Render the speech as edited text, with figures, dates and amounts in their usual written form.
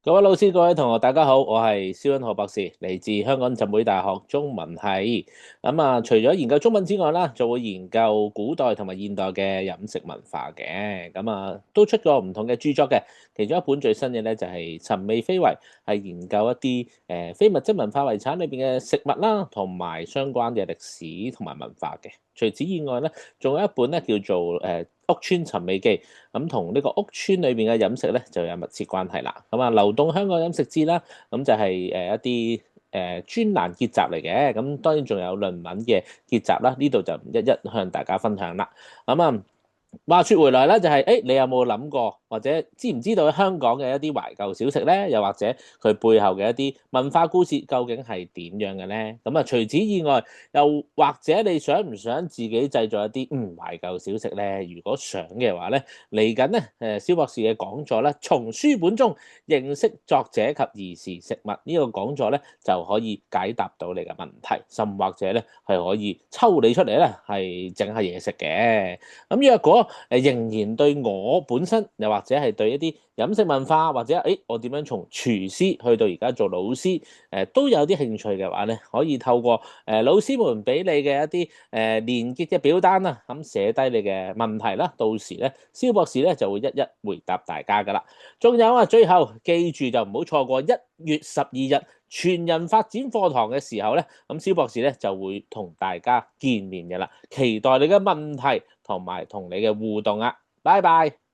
各位老師、各位同學，大家好，我係蕭恩學博士，嚟自香港浸會大學中文系。除咗研究中文之外啦，就會研究古代同埋現代嘅飲食文化嘅。都出過唔同嘅著作嘅。其中一本最新嘅咧就係《尋味非遺》，係研究一啲非物質文化遺產裏邊嘅食物啦，同埋相關嘅歷史同埋文化嘅。除此以外咧，仲有一本咧叫做屋村尋味記，咁同呢個屋村裏邊嘅飲食咧就有密切關係啦。流動香港飲食誌啦，咁就係一啲專欄結集嚟嘅。咁當然仲有論文嘅結集啦，呢度就唔一一向大家分享啦。話說回來咧，就係你有冇諗過，或者知唔知道香港嘅一啲懷舊小食咧？又或者佢背後嘅一啲文化故事究竟係點樣嘅咧？除此以外，又或者你想唔想自己製作一啲懷舊小食咧？如果想嘅話咧，嚟緊咧蕭博士嘅講座咧，從書本中認識作者及兒時食物呢個講座咧，就可以解答到你嘅問題，甚或者咧係可以抽你出嚟咧，係整下嘢食嘅。咁若果仍然對我本身，又或者係對一啲飲食文化，或者我點樣從廚師去到而家做老師，都有啲興趣嘅話咧，可以透過老師們俾你嘅一啲連結嘅表單啦，咁寫低你嘅問題啦，到時咧蕭博士咧就會一一回答大家噶啦。仲有啊，最後記住就唔好錯過1月12日全人發展課堂嘅時候咧，咁蕭博士咧就會同大家見面嘅啦，期待你嘅問題同埋同你嘅互動啊，拜拜。